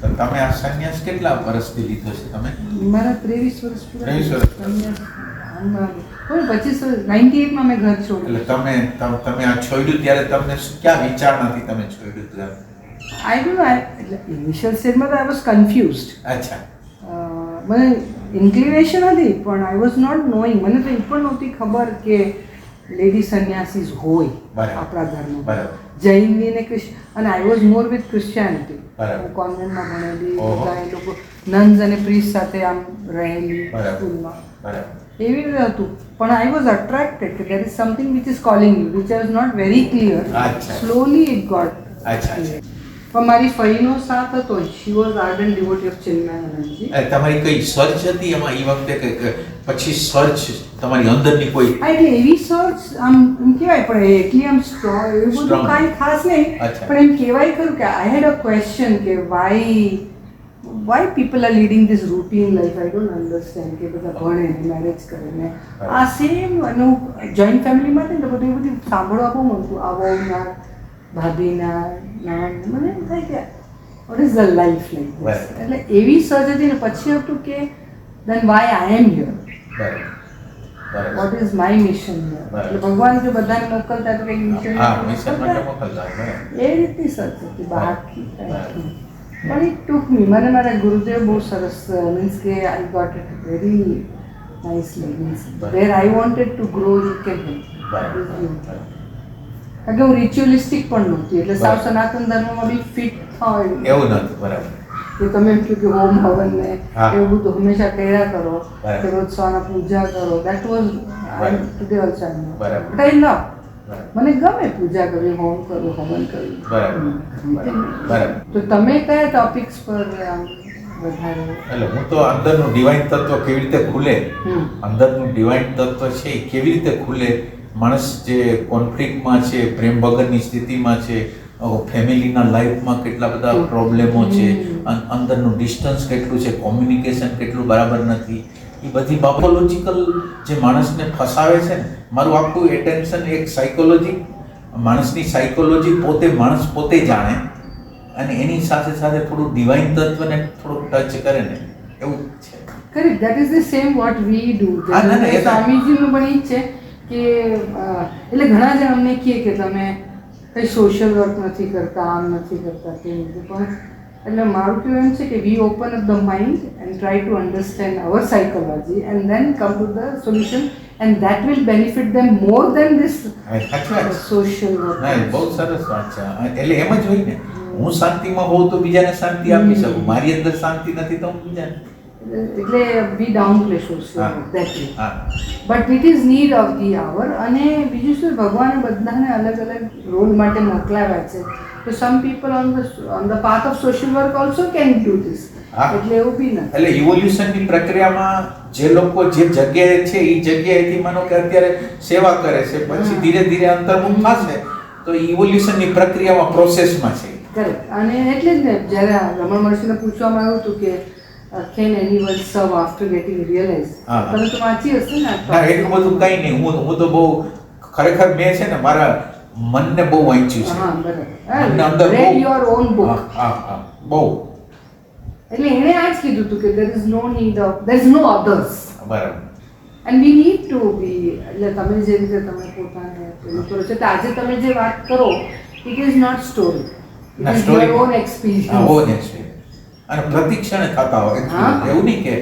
તો તમે આ સંન્યાસ કેટલા વર્ષથી લીધો છે તમે? મારા 23 વર્ષ પૂરા. 23 વર્ષ. કોઈ 25 વર્ષ 98 મેં ઘર છોડ્યું. એટલે તમે આ છોડ્યું ત્યારે તમને ક્યાં વિચારણાથી તમે છોડ્યું હતું? આઈ ડોન્ટ નો એટલે ઇનિશિયલ સ્ટેજમાં તો આઈ વોઝ કન્ફ્યુઝડ. અચ્છા. મને ઇન્ક્લિનેશન હતી પણ આઈ વોઝ નોટ નોઈંગ. મને તો એ પણ નહોતી ખબર કે લેડી સંન્યાસીસ હોય આપણા ધર્મમાં. બરાબર. જૈનની ને અને I was more with Christianity. બરાબર. કોન્વેન્ટમાં ભણેલી, બધા એ લોકો નન્સ અને પ્રીસ્ટ સાથે આમ રહેલી સ્કૂલમાં. બરાબર. એવી રીતે હતું. પણ આઈ વોઝ અટ્રેક્ટેડ કે there is something which is calling you, which I was not very clear. અચ્છા. Slowly it got. અચ્છા. પણ મારી ફઈનો સાથ હતો. She was ardent devotee of ચિન્મયાનંદજી. તમારી કઈ સર્ચ હતી એમાં એ વખતે કે પછી સર્ચ તમારી અંદરની કોઈ? એટલે એવી સર્ચ આમ એમ કહેવાય પણ એટલી આમ સ્ટ્રોંગ એવું બધું કાંઈ ખાસ નહીં. પણ એમ કહેવાય ખરું કે આઈ હેડ અ ક્વેશ્ચન કે why people are leading this routine life. I don't understand કે બધા ભણે મેરેજ કરે ને આ સેમ. અને જોઈન્ટ ફેમિલીમાં હતી ને તો બધું એ બધું સાંભળવા બહુ મળતું. આવોના ભાભીના મને એમ થાય કે what is the life like this. એટલે એવી સર્ચ હતી ને પછી હતું કે then why I am here, what is my mission here. એટલે ભગવાન જો બધાને મોકલતા તો કંઈક મિશન એ રીતની સર્ચ હતી બાકી. પણ ઇટ ટુક મી. મને મારા ગુરુદેવ બહુ સરસ મીન્સ કે I got it very nicely. Means where I wanted to grow you can help. કારણ કે હું રિચ્યુઅલિસ્ટિક પણ નહોતી. એટલે સાવ સનાતન ધર્મમાં બી ફિટ થાય એવું નથી. બરાબર. કે તમે એમ કહ્યું કે હોમ હવન ને એવું બધું હંમેશા કર્યા કરો, કે રોજ સવારના પૂજા કરો. That was today also but I love. મને ગમે પૂજા કરવી, હોમ કરવું, હવન કરવું. બરાબર. તો તમે કયા ટોપિક્સ પર વધારે? એટલે હું તો અંદરનું ડિવાઇન તત્વ કેવી રીતે ખુલે, અંદરનું ડિવાઇન તત્વ છે એ કેવી રીતે ખુલે, માણસ જે કોન્ફ્લિક્ટમાં છે, પ્રેમ વગરની સ્થિતિમાં છે, ફેમિલીના લાઈફમાં કેટલા બધા પ્રોબ્લેમો છે, અંદરનું ડિસ્ટન્સ કેટલું છે, કોમ્યુનિકેશન કેટલું બરાબર નથી, એ બધી બાયોલોજીકલ જે માણસને ફસાવે છે ને. મારું આખું એટેન્શન એક સાયકોલોજી, માણસની સાયકોલોજી પોતે માણસ પોતે જાણે અને એની સાથે સાથે થોડું ડિવાઇન તત્વને થોડુંક ટચ કરે ને એવું છે. Correct. That is the same what we do. સ્વામીજીનું પણ એ જ છે કે એટલે ઘણા જણ અમને કહે કે તમે કંઈ સોશિયલ વર્ક નથી કરતા, આમ નથી કરતા, તેમ નથી. પણ એટલે મારું કહેવું એમ છે કે we open up the mind and try to understand our psychology and then come to the solution and that will benefit them more than this social work. બહુ સરસ વાત છે. એટલે એમ જ હોય ને, હું શાંતિમાં હોઉં તો બીજાને શાંતિ આપી શકું. મારી અંદર શાંતિ નથી તો હું બીજાને. એટલે we downplay social work that way. But it is need of the hour. અને બીજું શું, ભગવાને બધાને અલગ અલગ રોલ માટે મોકલાવ્યા છે. તો some people on the path of social work also can do this. એટલે એવું બી નથી. એટલે ઇવોલ્યુશનની પ્રક્રિયામાં જે લોકો જે જગ્યાએ છે એ જગ્યાએથી માનો કે અત્યારે સેવા કરે છે, પછી ધીરે ધીરે અંતર્મુખ થશે તો ઇવોલ્યુશનની પ્રક્રિયામાં પ્રોસેસમાં છે. કરેક્ટ. અને એટલે જ ને જ્યારે રમણ મહર્ષિને પૂછવામાં આવ્યું હતું કે can anyone serve after getting realized? તમે તો વાંચી હશે ને? ના, એટલું બધું કંઈ નહીં. હું તો બહુ ખરેખર મેં છે ને મારા મનને બહુ વાંચ્યું છે. હા, બરાબર. Read your own book. હા, બહુ. એટલે એણે આ જ કીધું હતું કે there is no need of, there is no others. બરાબર. And we need to be. એટલે તમે જે રીતે તમે પોતાને પેલું કરો છો, આજે તમે જે વાત કરો, it is not story. It is your own experience. અને પ્રતિક્ષણે થતા હોય. એવું નહીં કે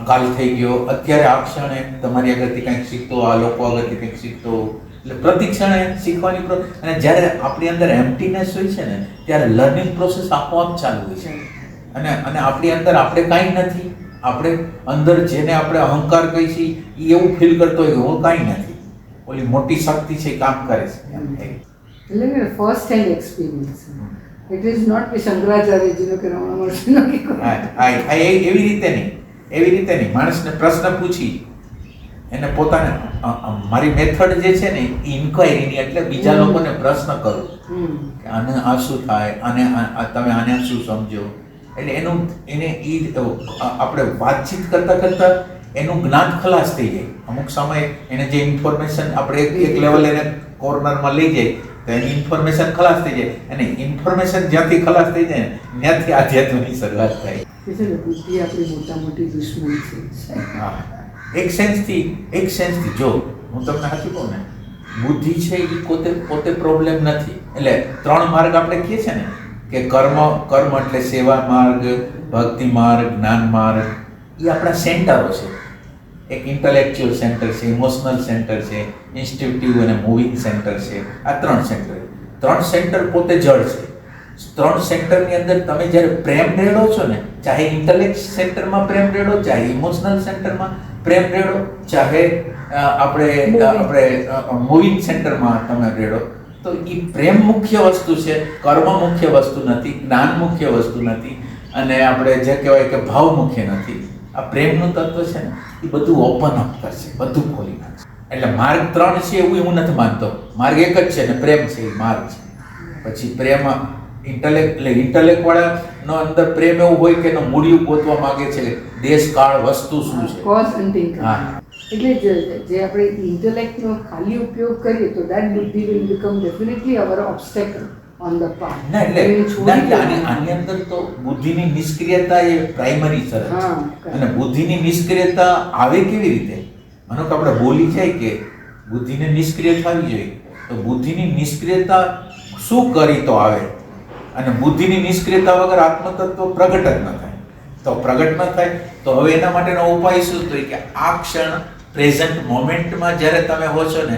કાલ થઈ ગયો, અત્યારે આ ક્ષણે તમારી આગળથી કંઈક શીખતો, આ લોકો આગળથી કંઈક શીખતો. એટલે પ્રતિક્ષણે શીખવાની અને જ્યારે આપણી અંદર એમ્પ્ટીનેસ હોય છે ને ત્યારે લર્નિંગ પ્રોસેસ આપોઆપ ચાલુ હોય છે. અને આપણી અંદર આપણે કાંઈ નથી. આપણે અંદર જેને આપણે અહંકાર કહીએ છીએ એ એવું ફીલ કરતો હોય કે હું કાંઈ નથી, ઓલી મોટી શક્તિ છે એ કામ કરે છે. એટલે first hand experience. It is not કે શંકરાચાર્યજીનો કે રમણ મહર્ષિનો કે એવી રીતે નહીં. માણસને પ્રશ્ન પૂછી એને પોતાને મારી મેથડ જે છે ને ઇન્ક્વાયરીની, એટલે બીજા લોકોને પ્રશ્ન કરું કે આને આ શું થાય, આને તમે આને શું સમજો. એટલે આપણે વાતચીત કરતા કરતા એનું જ્ઞાન ખલાસ થઈ જાય. અમુક સમય એને જે ઇન્ફોર્મેશન આપણે એક લેવલ એને કોર્નરમાં લઈ જાય તો એની ઇન્ફોર્મેશન ખલાસ થઈ જાય, અને ઇન્ફોર્મેશન જ્યાંથી ખલાસ થઈ જાય ને ત્યાંથી આધ્યાત્મની શરૂઆત થાય. બુદ્ધિ આપણી મોટા મોટી દુશ્મન છે. હા, એક સેન્સથી જો હું તમને સાચું કહું ને, બુદ્ધિ છે એ પોતે પ્રોબ્લેમ નથી. એટલે 3 માર્ગ આપણે કહીએ છીએ ને કે કર્મ એટલે સેવા માર્ગ, ભક્તિ માર્ગ, જ્ઞાન માર્ગ, એ આપણા સેન્ટરો છે. એક ઇન્ટેલેક્ચ્યુઅલ સેન્ટર છે, ઇમોશનલ સેન્ટર છે, ઇન્સ્ટિંક્ટિવ અને મૂવિંગ સેન્ટર છે. આ 3 સેન્ટર. 3 સેન્ટર પોતે જળ છે. 3 સેન્ટરની અંદર તમે જ્યારે પ્રેમ રેડો છો ને, ચાહે ઇન્ટેલેક્ટ સેન્ટરમાં પ્રેમ રેડો, ચાહે ઇમોશનલ સેન્ટરમાં પ્રેમ રેડો, ચાહે આપણે મૂવિંગ સેન્ટરમાં તમે રેડો, તો એ પ્રેમ મુખ્ય વસ્તુ છે, કર્મ મુખ્ય વસ્તુ નથી, જ્ઞાન મુખ્ય વસ્તુ નથી, અને આપણે જે કહેવાય કે ભાવ મુખ્ય નથી. આ પ્રેમનું તત્વ છે ને એ બધું ઓપન અપ કરશે, બધું ખોલી નાખશે. એટલે માર્ગ 3 છે એવું હું નથી માનતો. માર્ગ એક જ છે ને પ્રેમ છે, એ માર્ગ છે. પછી પ્રેમ ઇન્ટેલેક્ટ વાળાનો અંદર પ્રેમ એવું હોય કે એનો મૂળિયું ગોતવા માંગે છે, દેશ કાળ વસ્તુ શું છે, કોઝ એન્ડ થિંગ. હા. એટલે જે આપણે ઇન્ટેલેક્ટનો ખાલી ઉપયોગ કરીએ તો દેટ બુદ્ધિ will become definitely our obstacle on the path. ના એટલે આની અંદર તો બુદ્ધિની નિષ્ક્રિયતા એ પ્રાઇમરી શરત છે. અને બુદ્ધિની નિષ્ક્રિયતા આવે કેવી રીતે? માનો કે આપણે બોલી જાય કે બુદ્ધિને નિષ્ક્રિય થવી જોઈએ, તો બુદ્ધિની નિષ્ક્રિયતા શું કરી તો આવે? અને બુદ્ધિની નિષ્ક્રિયતા વગર આત્મતત્વ પ્રગટ જ ન થાય. તો પ્રગટ ન થાય તો હવે એના માટેનો ઉપાય શું? તો કે આ ક્ષણ પ્રેઝન્ટ મોમેન્ટમાં જ્યારે તમે હો છો ને,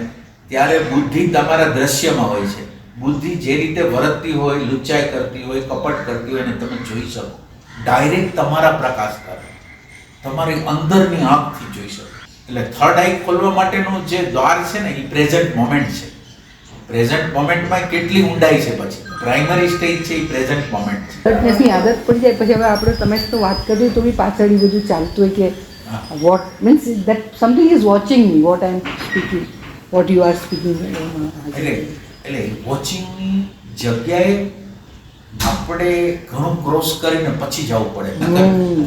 ત્યારે બુદ્ધિ તમારા દ્રશ્યમાં હોય છે. બુદ્ધિ જે રીતે વર્તતી હોય, લુચ્ચાઈ કરતી હોય, કપટ કરતી હોય, ને તમે જોઈ શકો, ડાયરેક્ટ તમારા પ્રકાશ કરે, તમારી અંદરની આંખથી જોઈ શકો. એટલે થર્ડ આઈ ખોલવા માટેનું જે દ્વાર છે ને એ પ્રેઝન્ટ મોમેન્ટ છે. પ્રેઝન્ટ મોમેન્ટમાં કેટલી ઊંડાઈ છે, પછી પ્રાઇમરી સ્ટેજ છે એ પ્રેઝન્ટ મોમેન્ટ છે. એલર્ટનેસની આદત પડી જાય પછી હવે આપણે તમે તો વાત કરી તો બી પાછળ એ બધું ચાલતું હોય કે what means that something is watching me what I am speaking, what you are speaking. એટલે વોચિંગની જગ્યાએ આપણે ઘણું ક્રોસ કરીને પછી જવું પડે.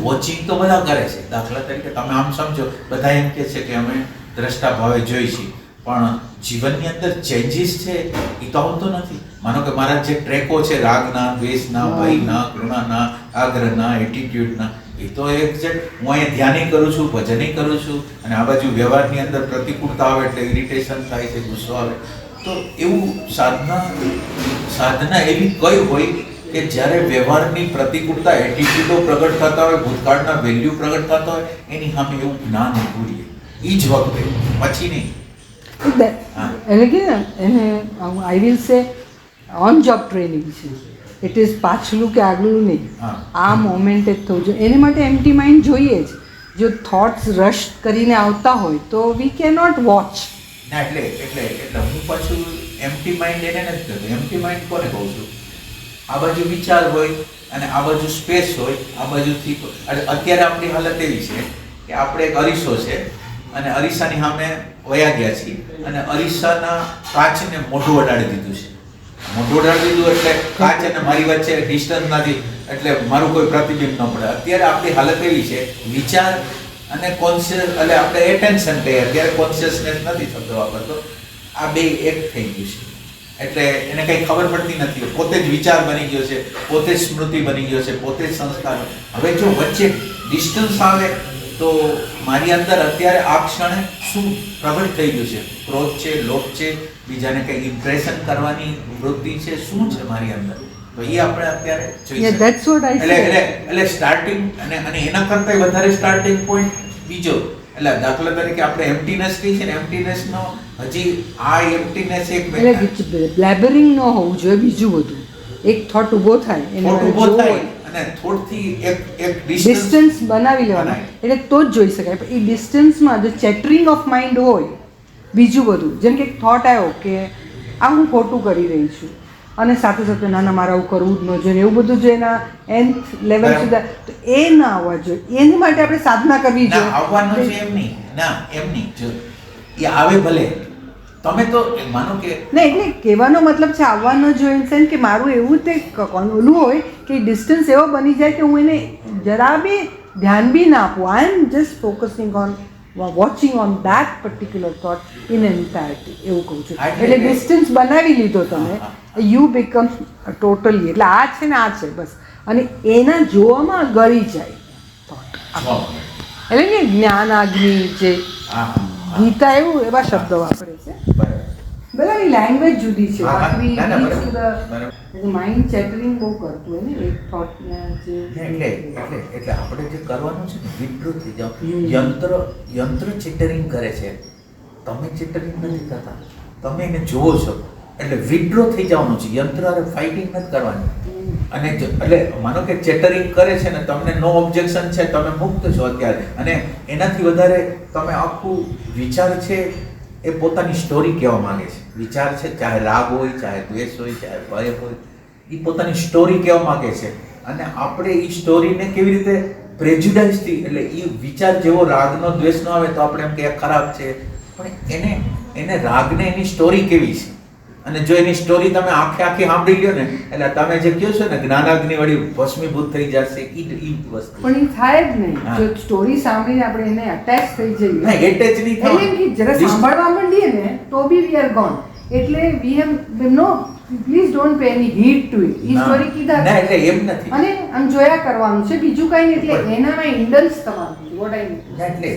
વોચિંગ તો બધા કરે છે. દાખલા તરીકે તમે આમ સમજો, બધા એમ કહે છે કે અમે દ્રષ્ટા ભાવે જોઈ છીએ, પણ જીવનની અંદર ચેન્જીસ છે એ તો આવતો નથી. માનો કે મારા જે ટ્રેકો છે રાગના, દ્વેષના, ભયના, કરુણાના, આગ્રહના, એટીટ્યુડના, એ તો એક્ઝેક્ટ હું અહીંયા ધ્યાની કરું છું, ભજની કરું છું, અને આ બાજુ વ્યવહારની અંદર પ્રતિકૂળતા આવે એટલે ઇરિટેશન થાય છે, ગુસ્સો આવે. તો એવું સાધના એવી કઈ હોય કે જ્યારે વ્યવહારની પ્રતિકૂળતા, એટીટ્યુડો પ્રગટ થતા હોય, ભૂતકાળના વેલ્યુ પ્રગટ થતા હોય, એની સામે એવું જ્ઞાન ઉભું રહે એ જ વખતે, પછી નહીં. એટલે કે એને આઈ વિલ સે ઓન જોબ ટ્રેનિંગ છે. ઇટ ઇઝ પાછલું કે આગલું નહીં, આ મોમેન્ટ જ થવું જોઈએ. એની માટે એમ્પ્ટી માઇન્ડ જોઈએ જ. જો થોટ્સ રશ કરીને આવતા હોય તો વી કેન નોટ વોચ. ના એટલે હું પાછું એમ્પ્ટી માઇન્ડ એને નથી કહેતો. એમ્પ્ટી માઇન્ડ કોને કહું છું? આ બાજુ વિચાર હોય અને આ બાજુ સ્પેસ હોય, આ બાજુથી. અત્યારે આપણી હાલત એવી છે કે આપણે એક અરીસો છે અને અરીસાની સામે વયા ગયા છીએ, અને અરીસાના કાચને મોઢું અડાડી દીધું છે. મોઢું અડાડી દીધું એટલે કાચ અને મારી વચ્ચે ડિસ્ટન્સ નથી, એટલે મારું કોઈ પ્રતિબિંબ ન પડે. અત્યારે આપણી હાલત એવી છે, વિચાર અને કોન્શિયસ, એટલે આપણે એટેન્શન કહીએ, અત્યારે કોન્શિયસનેસ નથી શબ્દ વાપરતો, આ બે એક થઈ ગયું છે. એટલે એને કંઈ ખબર પડતી નથી, પોતે જ વિચાર બની ગયો છે, પોતે જ સ્મૃતિ બની ગયો છે, પોતે જ સંસ્કાર. હવે જો વચ્ચે ડિસ્ટન્સ આવે તો મારી અંદર અત્યારે આ ક્ષણે શું પ્રગટ થઈ ગયું છે? ક્રોધ છે, લોભ છે, બીજાને કંઈ ઇમ્પ્રેશન કરવાની વૃત્તિ છે, શું છે મારી અંદર? તો એ આપણે અત્યારે જોઈએ. એટલે સ્ટાર્ટિંગ અને એના કરતાં વધારે સ્ટાર્ટિંગ પોઈન્ટ બીજો. એટલે દાખલા તરીકે આપણે એમ્પ્ટીનેસ કહી છે ને, એમ્પ્ટીનેસનો હજી આ એમ્પ્ટીનેસ એક બ્લેબરિંગ ન હોવું જોઈએ. બીજું બધું એક થોટ ઊભો થાય, અને થોડથી એક ડિસ્ટન્સ બનાવી લેવાના, એટલે તો જ જોઈ શકાય. પણ એ ડિસ્ટન્સમાં જો ચેટરિંગ ઓફ માઇન્ડ હોય, બીજું બધું, જેમ કે એક થોટ આવ્યો કે આ હું ખોટું કરી રહી છું, અને સાથે સાથે ના મારે આવું કરવું જ ન જોઈએ, એવું બધું જો એના nth લેવલ સુધી, તો એ ના આવવા જોઈએ. એની માટે આપણે સાધના કરવી જોઈએ. આવવાનું છે એમ નહીં, ના એમ નહીં, જો એ આવે ભલે, તમે તો માનો કે ના, એટલે કહેવાનો મતલબ છે આવવા ન જોઈએ સેન્સ કે મારું એવું તે ઓલું હોય કે ડિસ્ટન્સ એવો બની જાય કે હું એને જરા બી ધ્યાન બી ના આપું. I am just focusing on watching on that particular thought in entirety એવું કહું છું. હા, એટલે ડિસ્ટન્સ બનાવી લીધો તમે, યુ બીકમ ટોટલી, એટલે આ છે ને આ છે બસ, અને એના જોવામાં ગળી જાય થોટ. એટલે કે જ્ઞાનાગ્નિ જે ગીતા એવું એવા શબ્દો વાપરે છે. બરાબર, લેંગ્વેજ જુદી છે. માઇન્ડ ચેટરિંગ બહુ કરતું હોય ને એક થોટને જે એટલે આપણે જે કરવાનું છે ને વિડ્રો થઈ જાવ. યંત્ર ચેટરિંગ કરે છે, તમે ચેટરિંગ નથી કરતા, તમે એને જોવો છો એટલે વિડ્રો થઈ જવાનું છે. યંત્ર અરે ફાઇટિંગ નથી કરવાની. અને એટલે માનો કે ચેટરિંગ કરે છે ને, તમને નો ઓબ્જેક્શન છે, તમે મુક્ત છો અત્યારે, અને એનાથી વધારે તમે આખું વિચાર છે એ પોતાની સ્ટોરી કહેવા માંગે છે. વિચાર છે, ચાહે રાગ હોય, ચાહે દ્વેષ હોય, ચાહે ભય હોય, એ પોતાની સ્ટોરી કહેવા માંગે છે. અને આપણે એ સ્ટોરીને કેવી રીતે પ્રેજ્યુડાઇઝથી, એટલે એ વિચાર જેવો રાગનો દ્વેષનો આવે તો આપણે એમ કે ખરાબ છે, પણ એને રાગને એની સ્ટોરી કેવી છે, અને જો એની સ્ટોરી તમે આખી સાંભળી લ્યો ને, એટલે તમે જે કહો છો ને જ્ઞાનાગ્નિ વળી ભસ્મીભૂત થઈ જશે, એ વસ્તુ પણ એ થાય જ નહીં. જો સ્ટોરી સાંભળીને આપણે એને અટેચ થઈ જઈએ, એટેચ નહીં થાય, એટલે કે જરા સાંભળવા માંડીએ ને તો બી વી આર ગોન. એટલે we have no, please don't pay any heed to it. ઈ સ્ટોરી કીધા ના, એટલે એમ નથી, અને આમ જોયા કરવાનું છે, બીજું કઈ નહીં. એટલે એનામાં ઇન્ડલ્સ થવાનું. વોટ આઈ મીન, એટલે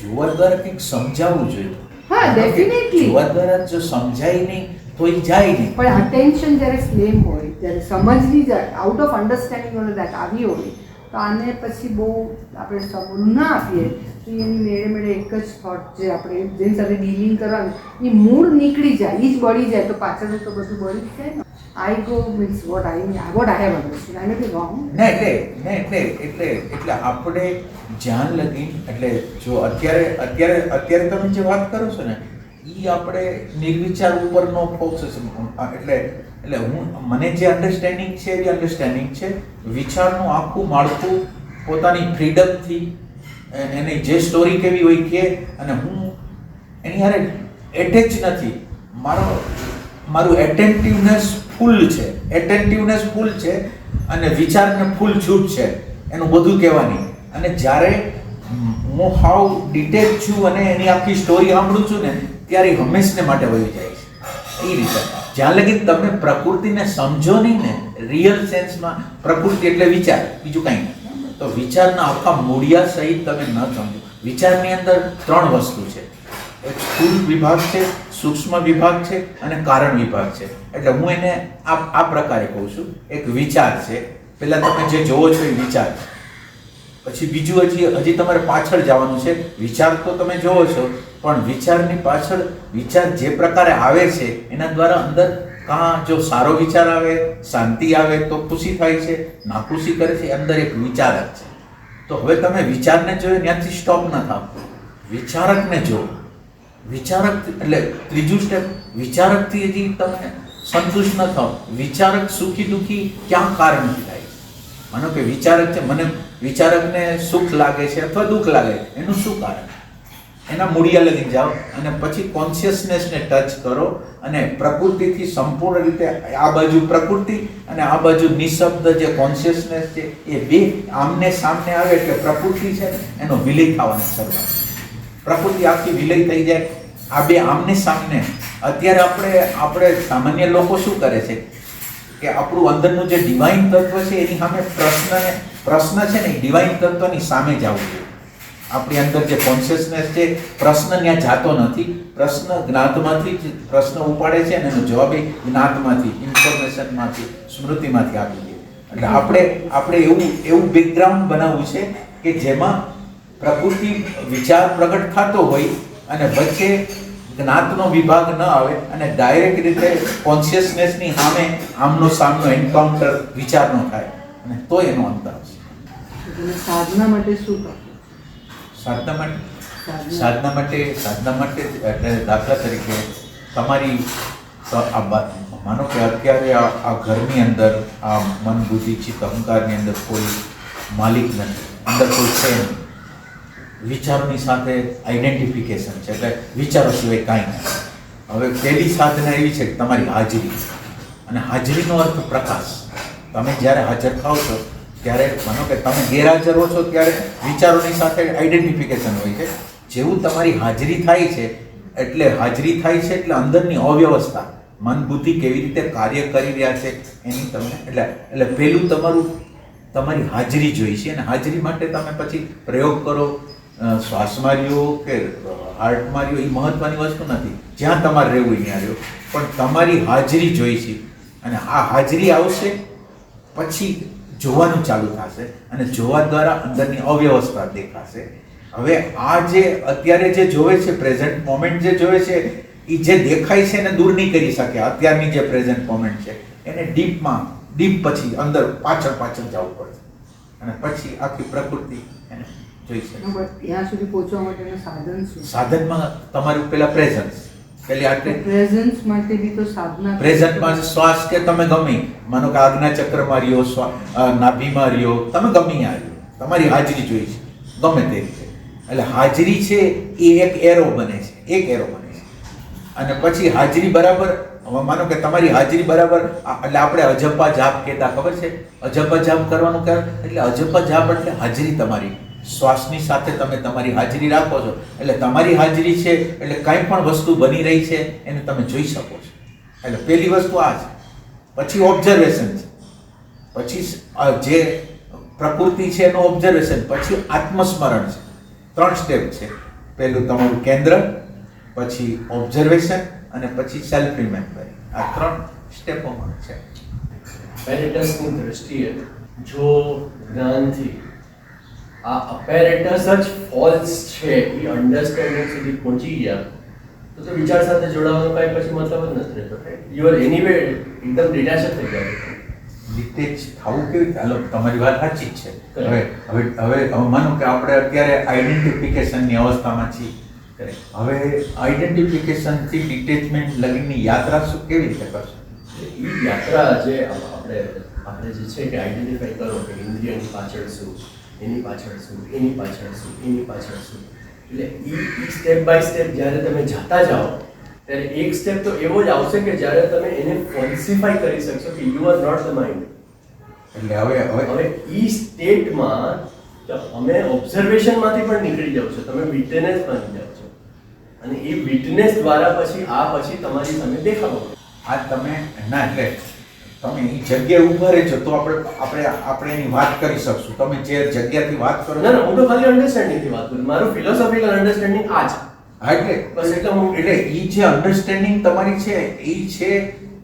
જોવા દ્વારા કંઈક સમજાવવું જોઈએ. હા, ડેફિનેટલી જોવા દ્વારા જો સમજાય નહીં તો એ જાય નહીં. પણ અટેન્શન જ્યારે સ્લેમ હોય, ત્યારે સમજવી જાય, out of understanding one that આવી હોય, તો આને પછી બહુ આપણે સબૂર ના આપીએ તો એની મેળે એક જ થોટ જે આપણે જેની સાથે ડીલિંગ કરવાનું, એ મૂળ નીકળી જાય, એ જ બળી જાય, તો પાછળનું તો બધું બળી જ જાય ને. I go means what I have understood, I may be wrong. એટલે આપણે જ્યાં લગી, એટલે જો અત્યારે તમે જે વાત કરો છો ને, એ આપણે નિર્વિચાર ઉપરનો ફોકસ છે. એટલે મને જે અન્ડરસ્ટેન્ડિંગ છે એ અન્ડરસ્ટેન્ડિંગ છે. વિચારનું આખું માળખું પોતાની ફ્રીડમથી એની જે સ્ટોરી કેવી હોય કે, અને હું એની હારે એટેચ નથી. મારું એટેન્ટિવનેસ ફૂલ છે, અને વિચારને ફૂલ છૂટ છે એનું બધું કહેવાની. અને જ્યારે હું હાવ ડિટેચ છું અને એની આખી સ્ટોરી સાંભળું છું ને, ત્યારે હંમેશને માટે વહી જાય છે. એ રીતે જ્યાં લગી તમે પ્રકૃતિને સમજો નહીં ને, રિયલ સેન્સમાં પ્રકૃતિ એટલે વિચાર, બીજું કાંઈ નહીં, તો વિચારના આખા મૂળિયા સહિત તમે ન સમજો. વિચારની અંદર 3 વસ્તુ છે. એક સ્થૂળ વિભાગ છે, સૂક્ષ્મ વિભાગ છે, અને કારણ વિભાગ છે. એટલે હું એને આ પ્રકારે કહું છું. એક વિચાર છે, પહેલા તમે જે જોવો છો એ વિચાર છે. પછી બીજું હજી તમારે પાછળ જવાનું છે. વિચાર તો તમે જોવો છો, પણ વિચારની પાછળ વિચાર જે પ્રકારે આવે છે એના દ્વારા અંદર કાં જો સારો વિચાર આવે, શાંતિ આવે તો ખુશી થાય છે, નાખુશી કરે છે, અંદર એક વિચારક છે. તો હવે તમે વિચારને જોયો ત્યાંથી સ્ટોપ ન થાવ, વિચારકને જો. વિચારક એટલે ત્રીજું સ્ટેપ, વિચારકથી હજી તમે સંતુષ્ટ ન થાવ. વિચારક સુખી દુઃખી ક્યાં કારણથી થાય? માનો કે વિચારક છે, મને વિચારકને સુખ લાગે છે અથવા દુઃખ લાગે, એનું શું કારણ? એના મૂળિયા લગી જાઓ અને પછી કોન્શિયસનેસને ટચ કરો, અને પ્રકૃતિથી સંપૂર્ણ રીતે આ બાજુ પ્રકૃતિ અને આ બાજુ નિશબ્દ જે કોન્શિયસનેસ છે, એ બે આમને સામને આવે એટલે પ્રકૃતિ છે એનો વિલય થવાની શરૂઆત. પ્રકૃતિ આખી વિલય થઈ જાય. આ બે આમને સામને. અત્યારે આપણે સામાન્ય લોકો શું કરે છે કે આપણું અંદરનું જે ડિવાઇન તત્વ છે એની સામે પ્રશ્ન છે ને, ડિવાઇન તત્વની સામે જવું જોઈએ. આપણી અંદર જે કોન્શિયસનેસ છે, પ્રશ્ન ત્યાં જાતો નથી. પ્રશ્ન જ્ઞાતમાંથી જ પ્રશ્ન ઉપાડે છે અને એનો જવાબ એ જ્ઞાતમાંથી, ઇન્ફોર્મેશનમાંથી, સ્મૃતિમાંથી આપી દે. એટલે આપણે એવું બેકગ્રાઉન્ડ બનાવવું છે કે જેમાં પ્રકૃતિ વિચાર પ્રગટ થતો હોય અને વચ્ચે જ્ઞાતનો વિભાગ ન આવે, અને ડાયરેક્ટ રીતે કોન્શિયસનેસની સામે આમનો સામનો એન્કાઉન્ટર વિચારનો થાય, અને તો એનો અંત આવશે. સાધના માટે શું કરવું? સાધના માટે એટલે દાખલા તરીકે તમારી માનો કે અત્યારે આ ઘરની અંદર આ મન બુદ્ધિ ચિત્ત અહંકારની અંદર કોઈ માલિક નથી, અંદર કોઈ છે નહીં. વિચારોની સાથે આઈડેન્ટિફિકેશન છે, એટલે વિચારો સિવાય કાંઈ નથી. હવે પહેલી સાધના એવી છે કે તમારી હાજરી, અને હાજરીનો અર્થ પ્રકાશ. તમે જ્યારે હાજર થાઓ છો ત્યારે માનો કે તમે ગેરહાજર હો છો ત્યારે વિચારોની સાથે આઈડેન્ટિફિકેશન હોય છે. જેવું તમારી હાજરી થાય છે એટલે અંદરની અવ્યવસ્થા મન બુદ્ધિ કેવી રીતે કાર્ય કરી રહ્યા છે એની તમને એટલે પહેલું તમારી હાજરી જોઈ છે, અને હાજરી માટે તમે પછી પ્રયોગ કરો, શ્વાસમાં રહ્યો કે હાર્ટમાં રહ્યો, એ મહત્વની વસ્તુ નથી, જ્યાં તમારે રહેવું ત્યાં રહ્યો, પણ તમારી હાજરી જોઈ છે. અને આ હાજરી આવશે પછી જોવાનું ચાલુ થશે, અને જોવા દ્વારા અંદરની અવ્યવસ્થા દેખાશે. હવે આ જે અત્યારે જે જોવે છે, પ્રેઝન્ટ મોમેન્ટ જે જોવે છે, એ જે દેખાય છે એને દૂર નહીં કરી શકે. અત્યારની જે પ્રેઝન્ટ મોમેન્ટ છે એને ડીપ પછી અંદર પાછળ જવું પડશે, અને પછી આખી પ્રકૃતિ એને જોઈ શકે. ત્યાં સુધી પહોંચવા માટેનું સાધન શું? સાધનમાં તમારું પેલા પ્રેઝન્સ, પેલી આટલે પ્રેઝન્સ માટે બી તો સાધના. પ્રેઝન્ટમાં શ્વાસ કે તમે ગમે, માનો કે આજ્ઞા ચક્રમાં રહ્યો, નાભીમાં રહ્યો, તમે ગમે આ રહ્યો, તમારી હાજરી જોઈ છે ગમે તે રીતે. એટલે હાજરી છે એ એક એરો બને છે, અને પછી હાજરી બરાબર, માનો કે તમારી હાજરી બરાબર, એટલે આપણે અજપ્પા જાપ કહેતા, ખબર છે? અજપ્પા જાપ કરવાનું કારણ, એટલે અજપ્પા જાપ એટલે હાજરી તમારી શ્વાસની સાથે તમે તમારી હાજરી રાખો છો, એટલે તમારી હાજરી છે એટલે કંઈ પણ વસ્તુ બની રહી છે એને તમે જોઈ શકો છો. એટલે પહેલી વસ્તુ આ છે. પછી ઓબ્ઝર્વેશન છે, પછી જે પ્રકૃતિ છે એનું ઓબ્ઝર્વેશન, પછી આત્મસ્મરણ છે. 3 સ્ટેપ છે. પહેલું તમારું કેન્દ્ર, પછી ઓબ્ઝર્વેશન, અને પછી સેલ્ફ રિમેમ્બરિંગ. આ 3 સ્ટેપોમાં છે. એપેરેટસની દ્રષ્ટિએ જો જ્ઞાનથી આ અપેરેટસ જ ફોલ્સ છે એ અન્ડરસ્ટેન્ડિંગ સુધી પહોંચી ગયા તો વિચાર સાથે જોડાવાનો કાંઈ પછી મતલબ જ નથી રહેતો. યુ આર એનીવે એકદમ ડિટેચ થઈ ગયા. ડિટેચ થવું કેવી રીતે? હાલો, તમારી વાત સાચી જ છે. હવે માનો કે આપણે અત્યારે આઈડેન્ટિફિકેશનની અવસ્થામાં છીએ. હવે આઈડેન્ટિફિકેશનથી ડિટેચમેન્ટ લગીની યાત્રા શું કેવી રીતે કરશો? એ યાત્રા જે આપણે જે છે કે આઈડેન્ટિફાઈ કરો કે ઇન્દ્રિયની પાછળ શું, એની પાછળ શું, એની પાછળ શું, એની પાછળ શું, એટલે એ સ્ટેપ બાય સ્ટેપ જ્યારે તમે જતા જાઓ ત્યારે એક સ્ટેપ તો એવો જ આવશે કે જ્યારે તમે એને ફોલ્સિફાઈ કરી શકશો કે you are not the mind. એટલે હવે એ સ્ટેટમાં અમે ઓબ્ઝર્વેશનમાંથી પણ નીકળી જાવ છો, તમે વિટનેસ બની જાવ છો, અને એ વિટનેસ દ્વારા પછી તમારી સામે દેખાવો. આ તમે ના, એટલે તમે એ જગ્યાએ ઊભા રહેજો તો આપણે એની વાત કરી શકશું. તમે જે જગ્યાથી વાત કરો ના, હું તો ખાલી અન્ડરસ્ટેન્ડિંગથી વાત કરું. મારું ફિલોસોફિકલ અન્ડરસ્ટેન્ડિંગ આ છે. હા, એટલે એ જે અન્ડરસ્ટેન્ડિંગ તમારી છે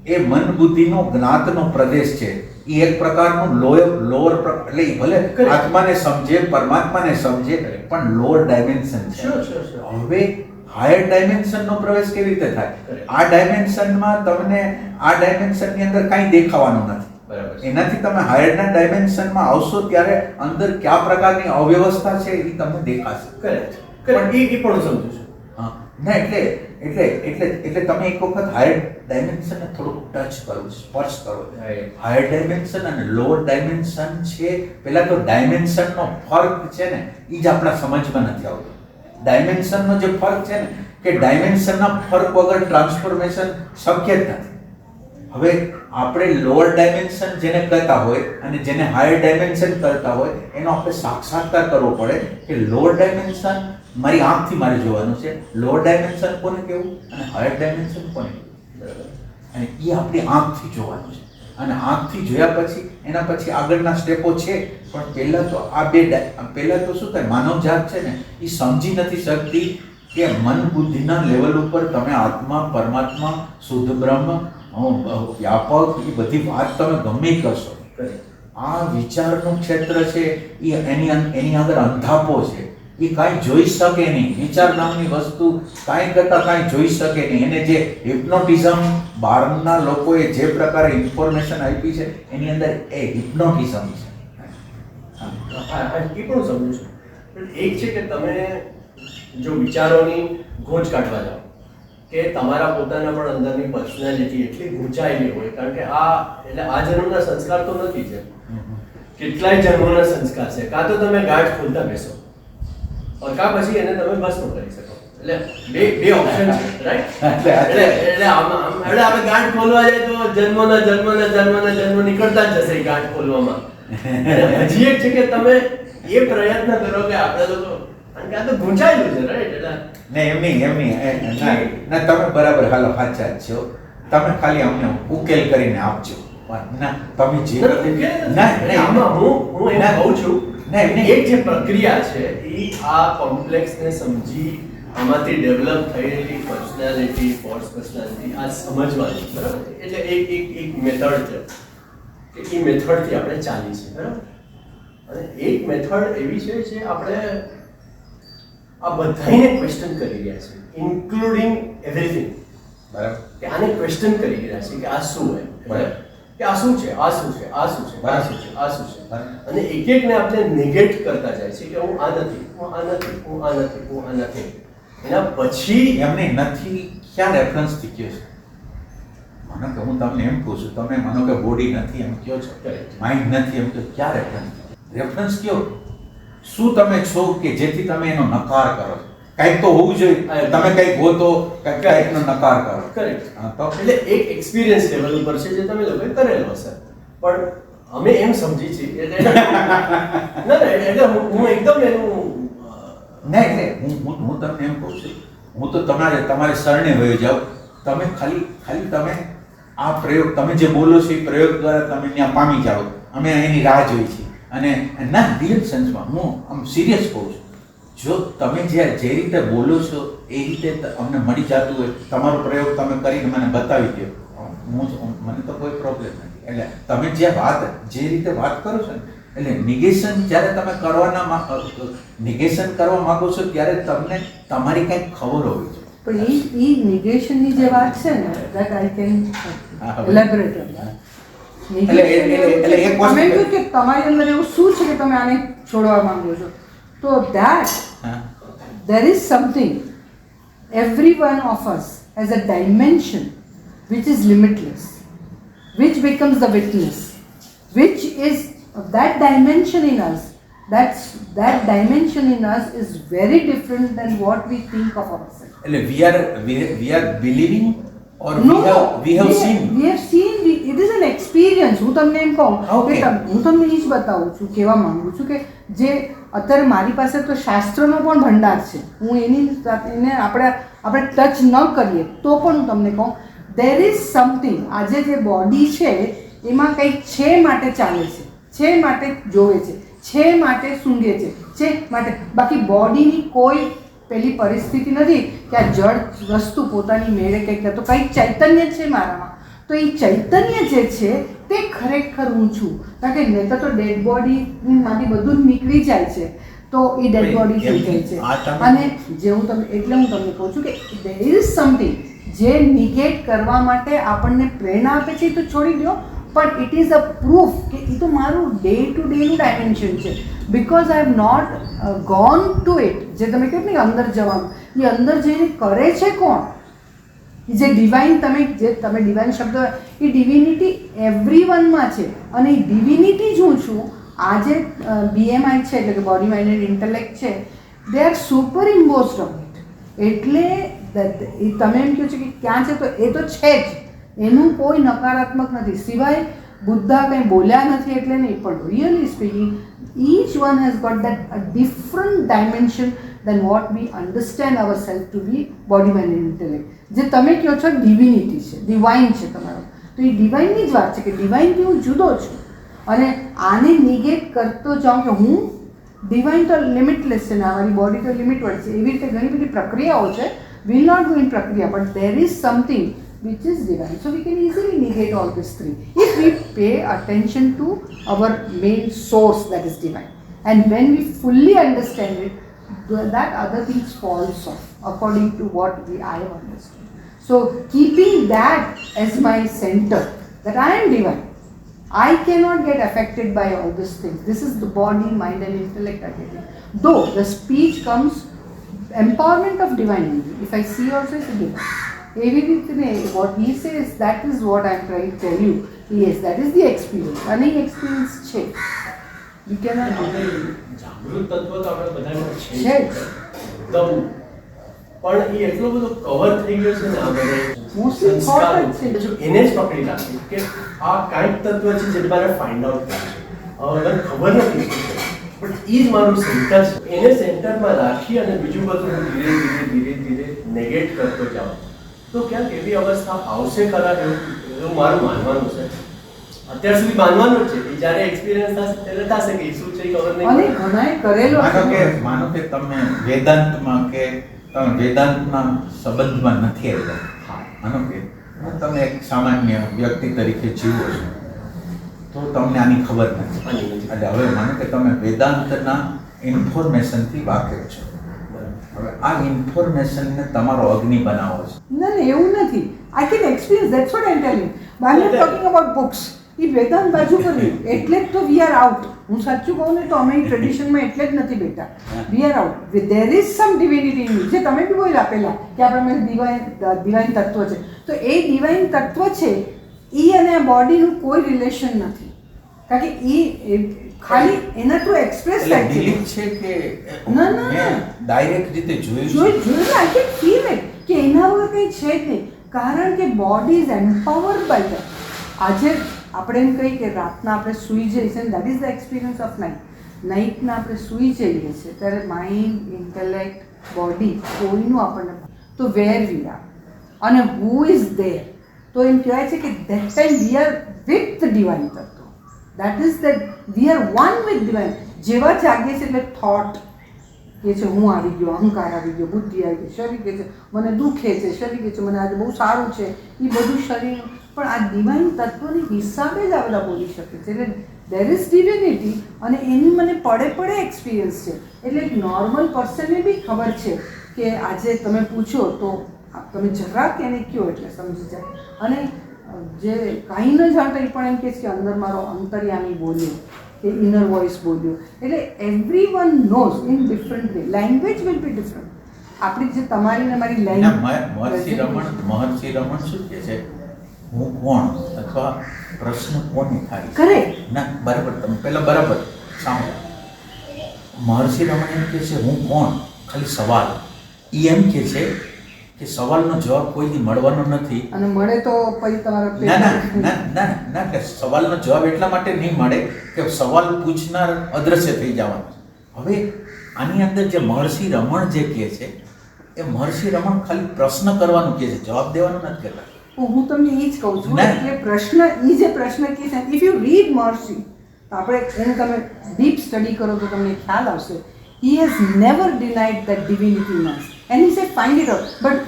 એ મન બુદ્ધિનો જ્ઞાતનો પ્રદેશ છે. એ એક પ્રકારનું લોઅર એટલે ભલે આત્માને સમજે, પરમાત્માને સમજે, પણ લોઅર ડાયમેન્શન છે. હવે હાયર ડાયમેન્શનનો પ્રવેશ કેવી રીતે થાય? આ ડાયમેન્શનમાં તમને આ ડાયમેન્શનની અંદર કાંઈ દેખાવાનું નથી. બરાબર. એનાથી તમે હાયરના ડાયમેન્શનમાં આવશો ત્યારે અંદર કયા પ્રકારની અવ્યવસ્થા છે એ તમને દેખાશે. કરેક્ટ. એ પણ સમજુ છું. હા, ના, એટલે તમે એક વખત હાયર ડાયમેન્શનને થોડુંક ટચ કરો, સ્પર્શ કરો. હાયર ડાયમેન્શન અને લોઅર ડાયમેન્શન છે. પહેલા તો ડાયમેન્શનનો ફર્ક છે ને એ જ આપણા સમજમાં નથી આવતો. ડાયમેન્શનનો જે ફર્ક છે ને કે ડાયમેન્શનના ફર્ક વગર ટ્રાન્સફોર્મેશન શક્ય જ નથી. હવે આપણે લોઅર ડાયમેન્શન જેને કહેતા હોય અને જેને હાયર ડાયમેન્શન કહેતા હોય એનો આપણે સાક્ષાત્કાર કરવો પડે કે લોઅર ડાયમેન્શન મારી આંખથી મારે જોવાનું છે, લોઅર ડાયમેન્શન કોને કહેવું અને હાયર ડાયમેન્શન કોને કહેવું, અને એ આપણી આંખથી જોવાનું છે. અને આંખથી જોયા પછી એના પછી આગળના સ્ટેપો છે. પણ પહેલા તો શું થાય, માનવ જાત છે ને એ સમજી નથી શકતી કે મન બુદ્ધિના લેવલ ઉપર તમે આત્મા, પરમાત્મા, શુદ્ધ બ્રહ્મ, વ્યાપક, એ બધી વાત તમે ગમે કરશો. આ વિચારનું ક્ષેત્ર છે એ એની આગળ અંધાપો છે. એ કાંઈ જોઈ શકે નહીં. વિચાર નામની વસ્તુ કાંઈ કરતાં કાંઈ જોઈ શકે નહીં. એને જે હિપ્નોટિઝમ બહારના લોકોએ જે પ્રકારે ઇન્ફોર્મેશન આપી છે એની અંદર એ હિપ્નોટિઝમ છે. એ પણ સમજુ છું. એક છે કે તમે જો વિચારોની ગૂંચ કાઢવા જાઓ કે તમારા પોતાના પણ અંદરની પર્સનાલિટી એટલી ગૂંચાયેલી હોય, કારણ કે આ જન્મના સંસ્કાર તો નથી છે, કેટલાય જન્મોના સંસ્કાર છે. કાં તો તમે ગાંઠ ખોલતા બેસો, કાં પછી એને તમે ભસ્મ કરી શકો. એટલે બે ઓપ્શન છે, રાઈટ? એટલે આપણે ગાંઠ ખોલવા જાય તો જન્મના નીકળતા જ જશે ગાંઠ ખોલવામાં. હજી એક છે કે તમે એ પ્રયત્ન કરો કે આપણે લોકો કારણ કે આ તો ગૂંચાયેલું છે રાઈટ એટલે ને એમ નહીં ના તમે બરાબર હાલો સાચા જ છો. તમે ખાલી અમને ઉકેલ કરીને આપજો. ના તમે જે આમાં હું એમ કહું છું ના, એમ નહીં. એક જે પ્રક્રિયા છે એ આ કોમ્પ્લેક્સને સમજી આમાંથી ડેવલપ થયેલી પર્સનાલિટી ફોર્સ પર્સનાલિટી આ સમજવાની બરાબર એટલે એક મેથડ છે કે એ મેથડથી આપણે ચાલી છે બરાબર. અને એક મેથડ એવી છે જે આપણે આ બધાને ક્વેશ્ચન કરી રહ્યા છે ઇન્ક્લુડિંગ એવરીથિંગ બરાબર કે આને ક્વેશ્ચન કરી રહ્યા છે કે આ શું એમ બરાબર. કે આ શું છે આ શું છે આ શું છે આ શું છે આ શું છે બરાબર. અને એક એકને આપણે નેગેટ કરતા જાય છે કે હું આ નથી હું આ નથી હું આ નથી હું આ નથી. એના પછી એમને નથી ક્યાં રેફરન્સથી કહો છો? માનો કે હું તમને એમ કહું છું, તમે માનો કે બોડી નથી એમ કહો છો, Correct. માઇન્ડ નથી એમ કહો, ક્યાં રેફરન્સ કયો? શું તમે છો કે જેથી તમે એનો નકાર કરો? કંઈક તો હોવું જોઈએ. તમે કંઈક હો તો કંઈકનો નકાર કરો. કરેક્ટ હા, તો એટલે એક એક્સપિરિયન્સ લેવલ ઉપર છે જે તમે લોકોએ કરેલો હશે પણ અમે એમ સમજી છીએ એટલે ના એટલે હું એકદમ એનું ના એટલે હું તમને એમ કહું છું, હું તો તમારે શરણે વહી જાઓ. તમે ખાલી તમે આ પ્રયોગ તમે જે બોલો છો એ પ્રયોગ દ્વારા તમે ત્યાં પામી જાઓ. અમે એની રાહ જોઈ છીએ. અને ના રિયલ સેન્સમાં હું આમ સિરિયસ કહું છું, જો તમે જે રીતે બોલો છો એ રીતે અમને મળી જતું હોય, તમારો પ્રયોગ તમે કરીને મને બતાવી દો, મને તો કોઈ પ્રોબ્લેમ નથી. એટલે તમે જે રીતે વાત કરો છો ને, એટલે નિગેશન જ્યારે તમે નિગેશન કરવા માંગો છો ત્યારે તમને તમારી કંઈક ખબર હોવી જોઈએ. પણ એ નિગેશનની જે વાત છે ને that I can elaborate on that. એટલે એક વસ્તુ તમે કહ્યું કે તમારી અંદર એવું શું છે કે તમે આને છોડવા માંગો છો, તો that હા. there is something, every one of us has a dimension which is limitless, which becomes the witness, which is that dimension in us, that dimension in us is very different than what we think of ourselves. એટલે we are believing or we have seen. We have seen, it is an experience. હું તમને એમ કહું Okay. કે હું તમને એ જ બતાવું છું, કહેવા માંગુ છું કે જે અત્યારે મારી પાસે તો શાસ્ત્રનો પણ ભંડાર છે, હું એને આપણે ટચ ન કરીએ તો પણ હું તમને કહું there is something. આજે જે બોડી છે એમાં કંઈક છે માટે ચાલે છે માટે જોવે છે માટે સૂંઘે છે માટે, બાકી બોડીની કોઈ પેલી પરિસ્થિતિ નથી કે આ જડ વસ્તુ પોતાની મેળે કંઈક તો કંઈક ચૈતન્ય છે મારામાં, તો એ ચૈતન્ય જે છે તે ખરેખર હું છું. કારણ કે નહીં તો ડેડ બોડીમાંથી બધું જ નીકળી જાય છે તો એ ડેડ બોડી થઈ જાય છે. અને જે હું તમને કહું છું કે there is something જે નિગેટ કરવા માટે આપણને પ્રેરણા આપે છે તો છોડી દો, પણ ઇટ ઇઝ અ પ્રૂફ કે એ તો મારું ડે ટુ ડેનું ડાયમેન્શન છે, because I have not gone to it. જે તમે કહો ને અંદર જવાનું, એ અંદર જઈને કરે છે કોણ? જે ડિવાઇન તમે ડિવાઇન શબ્દ, એ ડિવિનિટી એવરી વનમાં છે. અને એ ડિવિનિટી જ હું છું. આ જે BMI છે એટલે કે બોડી માઇન્ડ એન્ડ ઇન્ટેલેક્ટ છે, they are superimposed on it. એટલે તમે એમ કહો છો કે ક્યાં છે, તો એ તો છે જ, એનું કોઈ નકારાત્મક નથી. સિવાય બુદ્ધા કંઈ બોલ્યા નથી એટલે નહીં, પણ really speaking each one has got that a different dimension than what we understand ourselves to be body mind and intellect. જે તમે કહો છો ડિવિનિટી છે, ડિવાઇન છે તમારો, તો એ ડિવાઇનની જ વાત છે કે ડિવાઇનથી હું જુદો છું. અને આને નિગેટ કરતો જાઉં કે હું ડિવાઇન તો લિમિટલેસ છે ને અમારી બોડી તો લિમિટેડ છે, એવી રીતે ઘણી બધી પ્રક્રિયાઓ છે. વિલ નોટ ગો ઇન પ્રક્રિયા, but there is something which is divine. So we can easily negate all these three if we pay attention to our main source, that is divine. And when we fully understand it, that other things falls off according to what I have understood. So keeping that as my center, that I am divine, I cannot get affected by all these things. This is the body, mind and intellect are getting. Though the speech comes empowerment of divine energy. If I see also it's a divine. એવી રીતે what he says, that is what I am trying to tell you. Yes, that is the experience. અને એ experience છે. You cannot જાગૃત તત્વ તો આપણે બધામાં છે છે. એકદમ, પણ એ એટલો બધો કવર થઈ ગયો છે ને આ બધા Mostly સંસ્કારો. thought જ છે. જો એને જ પકડી રાખી કે આ કાંઈક તત્વ છે જે મારે ફાઇન્ડ આઉટ કરવું છે, હવે મને ખબર નથી શું છે. પણ એ જ મારું સેન્ટર છે. એને સેન્ટરમાં રાખી અને બીજું બધું હું ધીરે ધીરે નેગેટ કરતો જાઉં તો ક્યાંક એવી અવસ્થા આવશે ખરા, એવું મારું માનવાનું છે. અત્યાર સુધી માનવાનું જ છે કે જ્યારે એક્સપિરિયન્સ થશે ત્યારે થશે કે શું છે ખબર નહીં. અને ઘણાએ કરેલો માનો કે તમે વેદાંતમાં કે તમે વેદાંતના સંબંધમાં નથી આવ્યા, માનો કે તમે એક સામાન્ય વ્યક્તિ તરીકે જીવો છો તો તમને આની ખબર નથી. એટલે હવે માનો કે તમે વેદાંતના ઇન્ફોર્મેશનથી વાકેફ છો, હવે આ ઇન્ફોર્મેશનને તમારો અગ્નિ બનાવો છો. ના એવું નથી. I can experience, that's what I'm telling. But I'm not talking about books. એ વેદાંત બાજુ કર્યું એટલે જ તો વી આર આઉટ. હું સાચું કહું ને તો અમે ટ્રેડિશનમાં એટલે જ નથી બેઠા. We are out. There is sum divinity in જે તમે બી બોલ્યા પહેલા કે આપણે ડિવાઇન તત્વ છે, તો એ ડિવાઇન તત્વ છે એ અને આ બોડીનું કોઈ રિલેશન નથી, કારણ કે એ ખાલી એના થ્રુ એક્સપ્રેસ થાય છે. દિલીપ છે કે ના ના ડાયરેક્ટ રીતે જોયું આઈ કેન ફીલ ઇટ કે એના વગર કંઈ છે જ નહીં, કારણ કે body is empowered by that. આજે આપણે એમ કહીએ કે રાતના આપણે સૂઈ જઈએ છીએ, that is the experience of નાઇટના આપણે સૂઈ જઈએ છીએ ત્યારે માઇન્ડ, ઇન્ટેલેક્ટ, બોડી કોઈનું આપણને તો વેર વી આર અને હુ ઇઝ ધેર. તો એમ કહેવાય છે કે that time we are with the divine તત્વ. That is that we are one with divine. જેવા જાગીએ છીએ એટલે થોટ કે છે હું આવી ગયો, અહંકાર આવી ગયો, બુદ્ધિ આવી ગઈ, શરીર કે છે મને દુખે છે, શરીર કે છે મને આજે બહુ સારું છે, એ બધું શરીર પણ આ ડિવાઇન તત્વની હિસાબે જ આ બધા બોલી શકે છે. એટલે દેર ઇઝ ડિવિનિટી અને એની મને પડે એક્સપિરિયન્સ છે. એટલે એક નોર્મલ પર્સનને બી ખબર છે કે આજે તમે પૂછો તો તમે જરાક એને કહો એટલે સમજી જાય. અને જે કાંઈ ન જાણતા એ પણ એમ કહે છે કે અંદર મારો અંતર્યામી બોલ્યો કે ઇનર વોઇસ બોલ્યો. એટલે every one knows in different way. Language will be different. આપણી જે તમારી ને મારી મહર્ષિ રમણ શું કહે છે, હું કોણ અથવા પ્રશ્ન કોને થાય કરે ના બરાબર. તમે પહેલા બરાબર સાંભળો. મહર્ષિ રમણ એમ કહે છે હું કોણ, ખાલી સવાલ. એ એમ કહે છે કે સવાલનો જવાબ કોઈથી મળવાનો નથી અને મળે તો પછી તમારો ના ના ના ના ના કે સવાલનો જવાબ એટલા માટે નહીં મળે કે સવાલ પૂછનાર અદ્રશ્ય થઈ જવાનો. હવે આની અંદર જે મહર્ષિ રમણ જે કહે છે એ મહર્ષિ રમણ ખાલી પ્રશ્ન કરવાનું કહે છે, જવાબ દેવાનું નથી કહેતા. હું તમને એ જ કહું છું એટલે પ્રશ્ન એ જે પ્રશ્ન કે છે, ઇફ યુ રીડ મહર્ષિ તો આપણે એને તમે ડીપ સ્ટડી કરો તો તમને ખ્યાલ આવશે. He has never denied the divinity નસ એન્ડ હી સે ફાઇન્ડ ઇટ આઉટ. બટ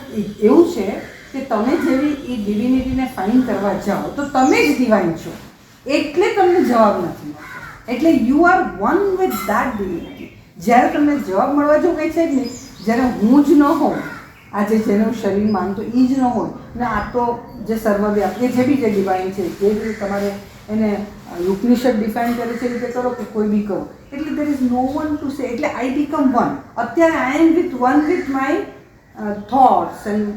એવું છે કે તમે જેવી એ ડિવિનિટીને ફાઇન્ડ કરવા જાઓ તો તમે જ ડિવાઇન છો એટલે તમને જવાબ નથી મળતો. એટલે you are one with that divinity. જ્યારે તમને જવાબ મળવા જો કંઈ છે જ નહીં, જ્યારે હું જ ન હોઉં, આજે જેનું શરીર માનતો એ જ ન હોય ને આ તો જે સર્વવ્યાપી જે બી જે ડિવાઇન છે જે રીતે તમારે એને ઉપનિષદ ડિફાઇન કરે છે એ રીતે કરો કે કોઈ બી કરો. એટલે there is no one to say. એટલે આઈ બીકમ વન. અત્યારે I am with one with my thoughts and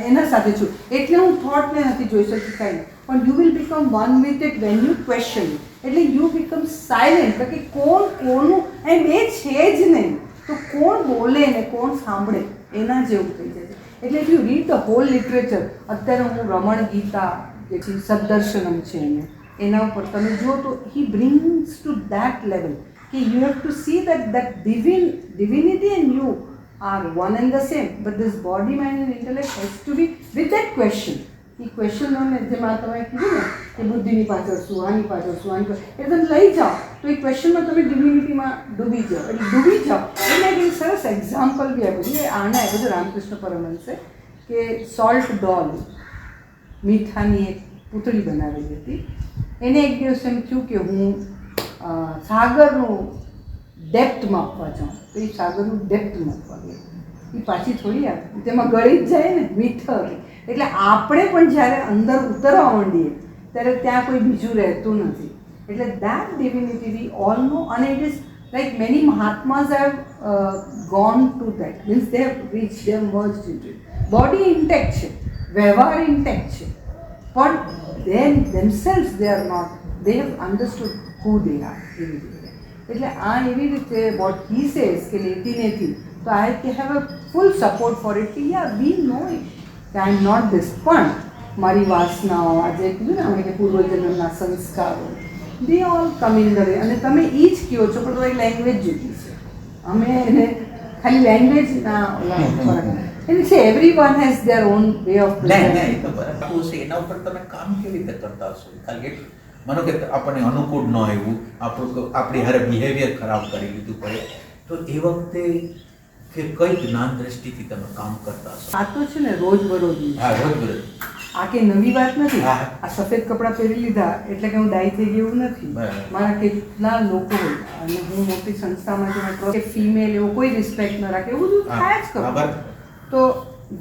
એના સાથે છું એટલે હું થોટને નથી જોઈ શકતી કાંઈ નહીં. પણ you will become one with it when you question. એટલે યુ બીકમ સાયલેન્ટ કે કોણ કોનું એમ એ છે જ નહીં તો કોણ બોલે ને કોણ સાંભળે એના જેવું થઈ જાય છે. એટલે if you read the whole literature, અત્યારે હું રમણ ગીતા કે છે સદર્શનમ છે એના ઉપર તમે જુઓ તો હી બ્રિંગ્સ ટુ દેટ લેવલ કે you have to see that divinity and you are one and the same, but this body, mind and intellect has to be with that question. એ ક્વેશ્ચનોને જેમાં તમે કીધું ને કે બુદ્ધિની પાછળ શું, આની પાછળ શું, આની પાછળ એ તમે લઈ જાઓ તો એ ક્વેશ્ચનમાં તમે ડિવિનિટીમાં ડૂબી જાઓ. એટલે ડૂબી જાઓ એટલે એક સરસ એક્ઝામ્પલ બી આપ્યું છે આના એ બધું રામકૃષ્ણ પરમહંસે કે સોલ્ટ ડોલ મીઠાની એક પૂતળી બનાવેલી હતી. એને એક દિવસ એમ થયું કે હું સાગરનું ડેપ્થ માપવા જાઉં તો એ સાગરનું ડેપ્થ માપવા ગઈ એ પાછી થોડી આવે તેમાં ગળી જ જાય ને મીઠર. એટલે આપણે પણ જ્યારે અંદર ઉતરવા માંડીએ ત્યારે ત્યાં કોઈ બીજું રહેતું નથી. એટલે that divinity we all know. અને it is like many mahatmas have gone to that means they have reach they have merged into it. Body intact છે, વ્યવહાર ઇન્ટેક્ટ છે, પણ themselves they are not, they have understood who they are. એટલે આ એવી રીતે what he says કે લેતી તો I have a full support for it કે yeah we know it કે I am not this. પણ મારી વાસનાઓ આજે કીધું ને અમે કે પૂર્વજન્મના સંસ્કારો they all come in the way. અને તમે એ જ કહો છો પણ તમારી લેંગ્વેજ જુદી છે. અમે એને ખાલી લેંગ્વેજના ફરક એટલે છે. Everyone has there on way of નહીં એ તો બરાબર છે. એના ઉપર તમે કામ કેવી રીતે કરતા હશો? ખાલી એટલું માનો કે આપણને અનુકૂળ ન આવ્યું, આપણી હારે બિહેવિયર ખરાબ કરી લીધું પડે, તો એ વખતે કે કઈ જ્ઞાન દ્રષ્ટિથી તમે કામ કરતા હશો? આ તો છે ને રોજબરોજની. હા, રોજ આ કે નવી વાત નથી. હા. આ સફેદ કપડાં પહેરી લીધા એટલે કે હું ડાઈ થઈ ગઈ એવું નથી. બરાબર. મારા કેટલા લોકો હોય અને હું મોટી સંસ્થામાં જે ફિમેલ એવો કોઈ રિસ્પેક્ટ ન રાખે એવું બધું થાય જ કરું. બરાબર. તો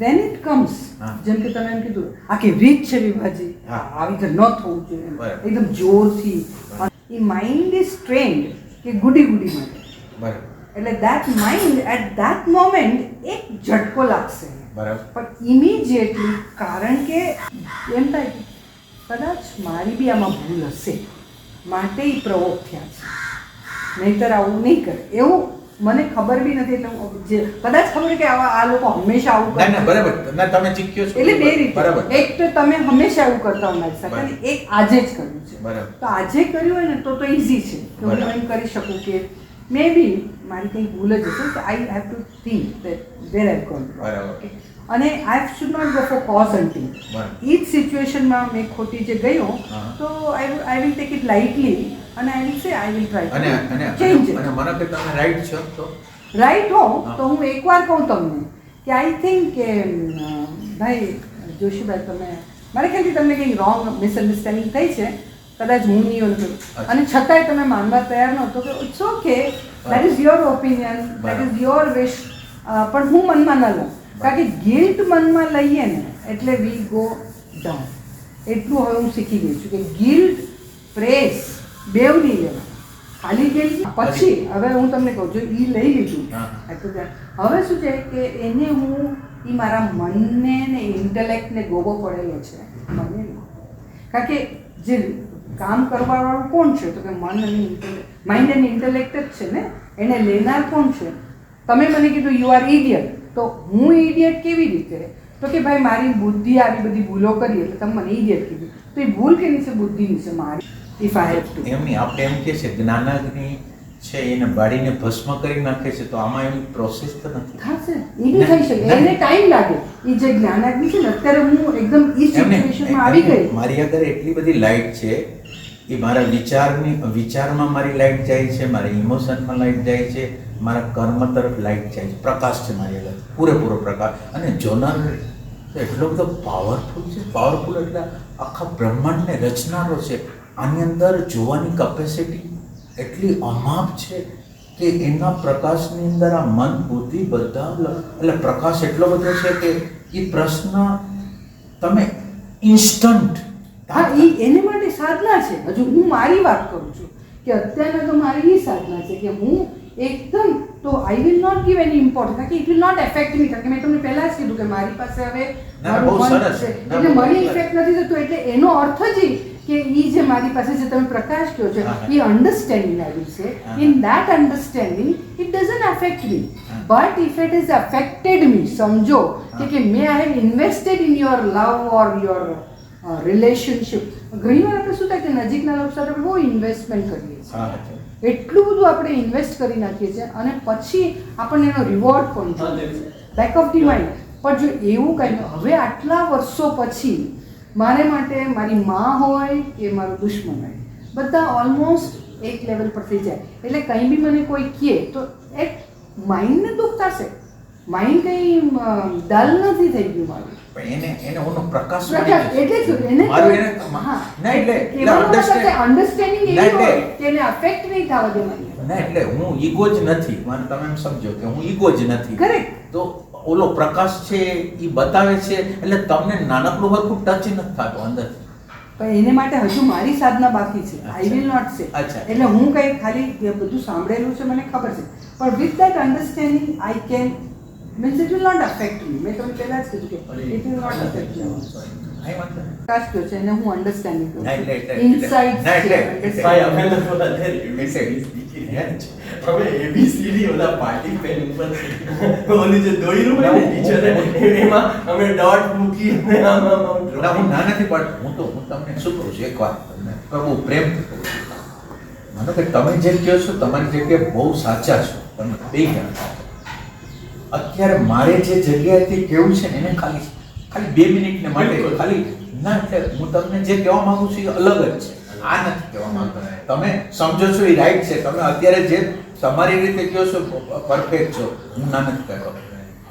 વેન ઇટ કમ્સ, હા. જેમ કે તમે એમ કીધું આ કે રીત છે વિભાજી, હા. આવી રીતે ન થવું જોઈએ એમ. બરાબર. એકદમ જોરથી. એ માઇન્ડ ઇઝ ટ્રેન્ડ કે ગુડી માટે. બરાબર. એટલે that mind at that moment એક ઝટકો લાગશે. બરાબર. પણ ઇમિડિયેટલી, કારણ કે એમ થાય કે કદાચ મારી બી આમાં ભૂલ હશે માટે એ પ્રવોક થયા છે, નહીંતર આવું નહીં કરે એવું મને ખબર બી નથી. એટલે જે કદાચ ખબર કે આ લોકો હંમેશા આવું કરે. ના બરાબર. ના તમે શીખ્યો છો એટલે બે રીતે. બરાબર. એક તો તમે હંમેશા આવું કરતા હો મારી સાથે, અને એક આજે જ કર્યું છે. બરાબર. તો આજે કર્યું હોય ને તો ઇઝી છે કે હું બરાબર. એમ કરી શકું કે મે બી મારી કંઈ ભૂલ જ હશે. તો I have to think that where I gone. બરાબર. અને I should not go for cause hunting. બરાબર. એ જ સિચ્યુએશનમાં મેં ખોટી જે ગયો હા. તો I will take it lightly અને I will say I will try અને ચેન્જ અને મને કે તમે રાઈટ છો તો રાઈટ હો હા. તો હું એકવાર કહું તમને કે આઈ થિંક કે ભાઈ જોશીભાઈ, તમે મારા ખ્યાલથી તમને કંઈક રોંગ મિસઅન્ડરસ્ટેન્ડિંગ થઈ છે, કદાચ હું નહીં ઓલું. અને છતાંય તમે માનવા તૈયાર નહોતો કે it's okay, that is your opinion, that is your wish. પણ હું મનમાં ન લઉં, કારણ કે ગિલ્ટ મનમાં લઈએ ને એટલે વી ગો ડાઉન. એટલું હવે હું શીખી ગઈ છું કે ગિલ્ટ પ્રેસ બેવ નહીં લેવા. ખાલી ગિલ્ટ પછી હવે હું તમને કહું છું, એ લઈ લીધું હવે શું છે કે એને હું એ મારા મનને ને ઇન્ટેલેક્ટને ગોગો પડેલો છે મને નહીં. કારણ કે જે કામ કરવાવાળું કોણ છે તો કે મન અને માઇન્ડ અને ઇન્ટેલેક્ટ જ છે ને. એને લેનાર કોણ છે? તમે મને કીધું યુ આર ઇડિયટ, તો હું ઇડિયટ કેવી રીતે? તો કે ભાઈ મારી બુદ્ધિ આવી બધી ભૂલો કરી એટલે તમે મને ઇડિયટ કીધું. તો એ ભૂલ કેની છે? બુદ્ધિની છે મારી. ઇફ આઈ હેવ ટુ એમની આપણે એમ કે છે જ્ઞાનાગ્નિ છે એને બાળીને ભસ્મ કરી નાખે છે, તો આમાં એની પ્રોસેસ તો નથી. થશે, એ બી થઈ શકે, એને ટાઈમ લાગે. એ જે જ્ઞાનાગ્નિ છે ને, અત્યારે હું એકદમ એ સિચ્યુએશનમાં આવી ગઈ. મારી આગળ એટલી બધી લાઈટ છે, એ મારા વિચારમાં મારી લાઈટ જાય છે, મારા ઇમોશનમાં લાઈટ જાય છે, મારા કર્મ તરફ લાઈટ જાય છે. પ્રકાશ છે મારી આગળ, પૂરેપૂરો પ્રકાશ. અને જોનર એટલો બધો પાવરફુલ છે. પાવરફુલ એટલે આખા બ્રહ્માંડને રચનારો છે. આની અંદર જોવાની કેપેસિટી એટલી અમાપ છે કે એના પ્રકાશની અંદર આ મન બુદ્ધિ બધા એટલે પ્રકાશ એટલો બધો છે કે એ પ્રશ્ન તમે ઇન્સ્ટન્ટ. હા, એ એને માટે સાધના છે. હજુ હું મારી વાત કરું છું કે અત્યારે તો મારી એ સાધના છે કે હું એકદમ તો I will not give any importance, કારણ કે it will not affect me. કારણ કે મેં તમને પહેલા જ કીધું કે મારી પાસે હવે મારું મન છે એટલે મને ઇફેક્ટ નથી થતું. એટલે એનો અર્થ જ કે એ જે મારી પાસે જે તમે પ્રકાશ કહો છો એ અન્ડરસ્ટેન્ડિંગ આવી છે. In that understanding it doesn't affect me, but if it is affected me, સમજો કે મે I have invested in your love or your relationship. ઘણી વાર આપણે શું થાય કે નજીકના લોકો સાથે બહુ ઇન્વેસ્ટમેન્ટ કરીએ છીએ, એટલું બધું આપણે ઇન્વેસ્ટ કરી નાખીએ છીએ અને પછી આપણને એનો રિવોર્ડ પણ જોઈએ, બેક ઓફ ધી માઇન્ડ. પણ જો એવું કંઈ હવે આટલા વર્ષો પછી મારે માટે મારી માં હોય કે મારો દુશ્મન હોય, બધા ઓલમોસ્ટ એક લેવલ પર થઈ જાય. એટલે કંઈ બી મને કોઈ કહે તો એક માઇન્ડને દુઃખ થશે. માઇન્ડ કંઈ ડલ નથી થઈ ગયું મારું. પણ એને ઓનો પ્રકાશ અન્ડરસ્ટેન્ડિંગ એવી હોય કે એને અફેક્ટ નહીં થવા દેવાની. ના, એટલે હું ઈગો જ નથી. મને તમે એમ સમજો કે હું ઈગો જ નથી. કરેક્ટ. તો ઓલો પ્રકાશ છે એ બતાવે છે એટલે તમને નાનકડું હરખું ટચ નથી થતું અંદર. પણ એને માટે હજુ મારી સાધના બાકી છે. આઈ વિલ નોટ સે. એટલે હું કંઈ ખાલી બધું સાંભળેલું છે, મને ખબર છે, પણ with that understanding I can means it will not affect me. મેં તમને પહેલા જ કીધું કે it will not affect me. પ્રકાશ કયો છે એને હું અન્ડરસ્ટેન્ડિંગ કરું છું. ઇનસાઇટ્સ હવે એબીસીડી ઓલા પાર્ટી પેન ઉપર ઓલી જે દોયરું હોય ને ટીચરે એમાં અમે ડોટ મૂકી અને આમ હું ના નથી, પણ હું તમને શું કહું છું એક વાત તમને બહુ પ્રેમથી કહું છું. માનો કે તમે જે કહો છો તમારી જગ્યાએ બહુ સાચા છો, તમે બે જણા સાચા. અત્યારે મારે જે જગ્યાએથી કેવું છે ને એને ખાલી 2 મિનિટને માટે ખાલી ના, એટલે હું તમને જે કહેવા માંગુ છું એ અલગ જ છે, આ નથી કહેવા માંગતો. તમે સમજો છો એ રાઈટ છે, તમે અત્યારે જે તમારી રીતે કહો છો પરફેક્ટ છો, હું ના નથી કહેતો.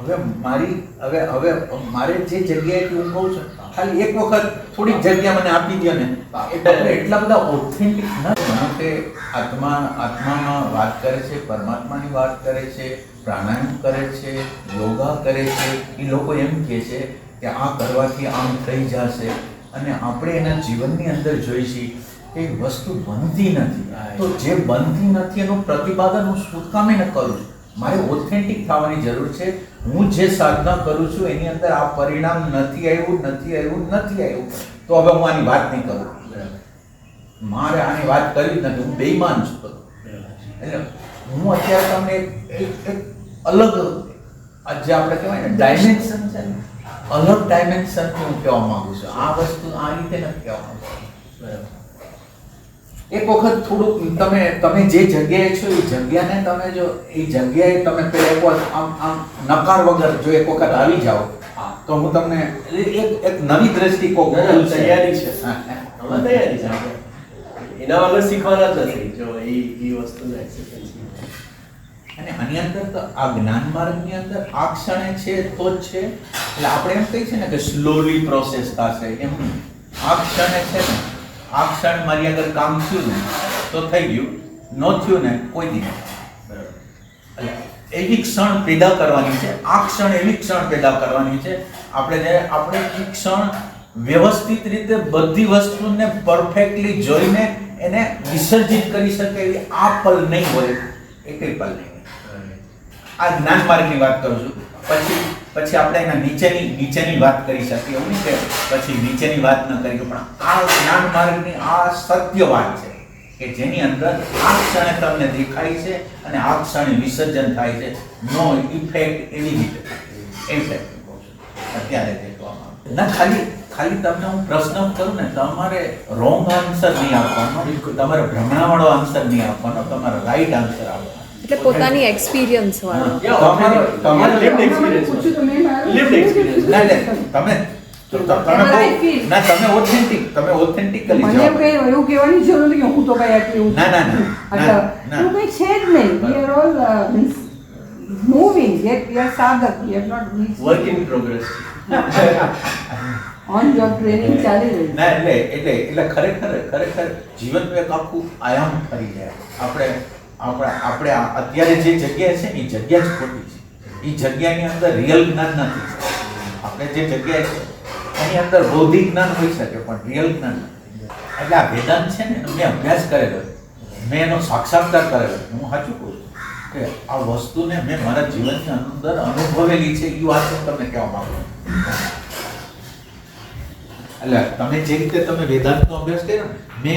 હવે મારે જે જગ્યાએથી હું કહું છું ખાલી એક વખત થોડીક જગ્યા મને આપી દો ને, એટલે એટલા બધા ઓથેન્ટિક ના કે આત્મામાં વાત કરે છે, પરમાત્માની વાત કરે છે, પ્રાણાયામ કરે છે, યોગા કરે છે. એ લોકો એમ કહે છે કે આ કરવાથી આમ થઈ જશે, અને આપણે એના જીવનની અંદર જોઈ છીએ કે વસ્તુ બનતી નથી. તો જે બનતી નથી એનું પ્રતિપાદન હું શું કામે ન કરું? મારે ઓથેન્ટિક થવાની જરૂર છે. હું જે સાધના કરું છું એની અંદર આ પરિણામ નથી આવ્યું, તો હવે હું આની વાત નહીં કરું. મારે આની વાત કરવી જ નથી, હું બેઈમાન છું. એટલે હું અત્યારે તમને એક અલગ જે આપણે કહેવાય ને ડાયમેન્શન છે ને, અલગ ડાયમેન્શનથી હું કહેવા માંગુ છું. આ વસ્તુ આ રીતે નથી કહેવા માંગુ. એક વખત થોડુંક તમે જે જગ્યાએ છો એ જગ્યાને તમે જો એ જગ્યાએ તમે પેલા એક વખત આમ નકાર વગર જો એક વખત આવી જાઓ તો હું તમને એક નવી દ્રષ્ટિકોણ તૈયારી છે. તૈયારી છે, એના વગર શીખવાના જ નથી જો એ વસ્તુને એક્સેપ્ટન્સ. અને આની અંદર તો આ જ્ઞાન માર્ગની અંદર આ ક્ષણે છે તો જ છે. એટલે આપણે એમ કહીએ છીએ ને કે સ્લોલી પ્રોસેસ થશે, એમ આ ક્ષણે છે ને, આ ક્ષણ મારી આગળ કામ થયું ને તો થઈ ગયું, ન થયું ને કોઈ દી. એવી ક્ષણ પેદા કરવાની છે, આ ક્ષણ એવી ક્ષણ પેદા કરવાની છે આપણે એ ક્ષણ વ્યવસ્થિત રીતે બધી વસ્તુને પરફેક્ટલી જોઈને એને વિસર્જિત કરી શકે એવી આ પલ નહીં હોય, એકેય પલ નહીં. આ જ્ઞાન માર્ગની વાત કરું છું. પછી આપણે એના નીચેની વાત કરી શકીએ, એવું નહીં કે પછી નીચેની વાત ન કરીએ, પણ આ જ્ઞાન માર્ગની આ સત્ય વાત છે કે જેની અંદર આ ક્ષણે તમને દેખાય છે અને આ ક્ષણે વિસર્જન થાય છે. નો ઇફેક્ટ એવી રીતે અત્યારે દેખવામાં ના, ખાલી તમને હું પ્રશ્ન કરું ને, તમારે રોંગ આન્સર નહીં આપવાનો, તમારે ભ્રમણાવાળો આન્સર નહીં આપવાનો, તમારે રાઈટ આન્સર આપવાનો. એટલે પોતાની એક્સપિરિયન્સ વાળો. તમારો lived experience. તમે ઓથેન્ટિકલી મને એવું કહેવાની જરૂર નથી કે હું તો કઈ આટલી હું ના એવું કંઈ છે જ નહીં. We are all moving, yet we are sadhak, we have not reached. Work in progress. On job training ચાલી રહી. ના, એટલે ખરેખર જીવનનું એક આખું આયામ કરી જાય. આપણે અત્યારે જે જગ્યા છે ને એ જગ્યા જ ખોટી છે. એ જગ્યાની અંદર રિયલ જ્ઞાન નથી. આપણે જે જગ્યા છે એની અંદર બૌદ્ધિક જ્ઞાન હોઈ શકે પણ રિયલ જ્ઞાન નથી. એટલે આ વેદાંત છે ને મેં અભ્યાસ કરેલો, મેં એનો સાક્ષાત્કાર કરેલો. હું સાચું કહું છું કે આ વસ્તુને મેં મારા જીવનની અંદર અનુભવેલી છે, એ વાત હું તમને કહેવા માંગુ છું. એટલે તમે જે રીતે તમે વેદાંતનો અભ્યાસ કર્યો ને,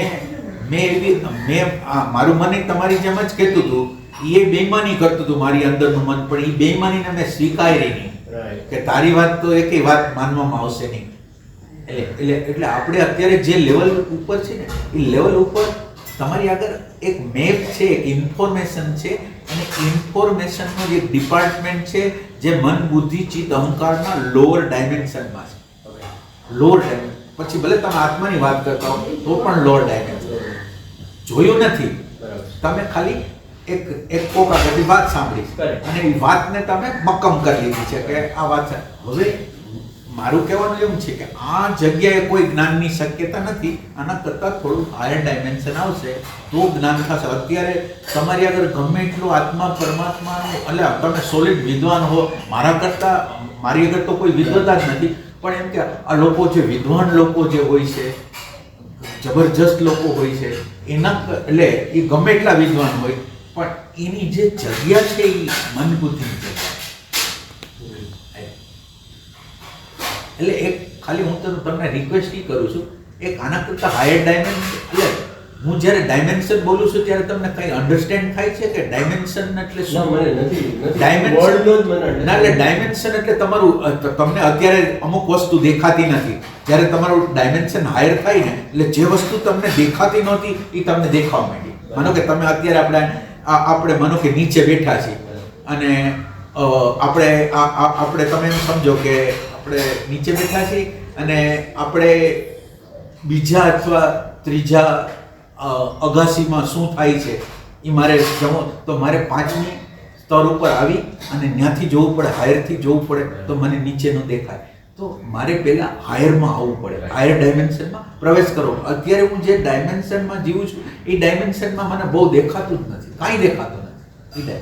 મારું મન તમારી જેમ જ કહેતું હતું, એ બેઈમાની કરતું હતું મારી અંદરનું મન, પણ એ બેઈમાનીને મેં સ્વીકારી નહીં કે તારી વાત તો એકેય વાત માનવામાં આવશે નહીં. એટલે આપણે અત્યારે જે લેવલ ઉપર છે ને એ લેવલ ઉપર તમારી આગળ એક મેપ છે, એક ઇન્ફોર્મેશન છે, અને ઇન્ફોર્મેશનનો જે ડિપાર્ટમેન્ટ છે જે મન, બુદ્ધિ, ચિત્ત, અહંકારના લોઅર ડાયમેન્શનમાં છે. લોઅર ડાયમેન્શન પછી ભલે તમે આત્માની વાત કરતા હો તો પણ લોઅર ડાયમેન્શન જોયું નથી. તમે ખાલી એક કોકા બધી વાત સાંભળી અને એ વાતને તમે મક્કમ કરી લીધી છે કે આ વાત છે. હવે મારું કહેવાનું એમ છે કે આ જગ્યાએ કોઈ જ્ઞાનની શક્યતા નથી. આના કરતાં થોડું હાયર ડાયમેન્શન આવશે તો જ્ઞાન થશે. અત્યારે તમારી આગળ ગમે એટલું આત્મા પરમાત્માનું, એટલે તમે સોલિડ વિદ્વાન હો, મારી આગળ તો કોઈ વિદ્વતા જ નથી, પણ એમ કે આ લોકો જે વિદ્વાન લોકો જે હોય છે, જબરજસ્ત લોકો હોય છે, એના એટલે એ ગમે એટલા વિદ્વાન હોય પણ એની જે જગ્યા છે એ મન બુદ્ધિની જગ્યા. એટલે એક ખાલી હું તમને રિક્વેસ્ટ એ કરું છું, એક આના કરતાં હાયર ડાયમેન્શન, એટલે હું જ્યારે ડાયમેન્શન બોલું છું ત્યારે તમને કંઈ અન્ડરસ્ટેન્ડ થાય છે કે ડાયમેન્શન એટલે શું? મને નથી ડાયમેન્શન એટલે તમારું, તમને અત્યારે અમુક વસ્તુ દેખાતી નથી, જ્યારે તમારું ડાયમેન્શન હાયર થાય ને એટલે જે વસ્તુ તમને દેખાતી નહોતી એ તમને દેખાવા માંડી. માનો કે તમે અત્યારે આપણે માનો કે નીચે બેઠા છીએ અને આપણે તમે એમ સમજો કે આપણે નીચે બેઠા છીએ અને આપણે બીજા અથવા ત્રીજા અગાસીમાં શું થાય છે એ મારે જવું તો મારે 5મી સ્તર ઉપર આવી અને ત્યાંથી જોવું પડે, હાયરથી જોવું પડે તો મને નીચેનું દેખાય. તો મારે પહેલા હાયરમાં આવવું પડે, હાયર ડાયમેન્શનમાં પ્રવેશ કરવો. અત્યારે હું જે ડાયમેન્શનમાં જીવું છું એ ડાયમેન્શનમાં મને બહુ દેખાતું જ નથી, કાંઈ દેખાતું નથી.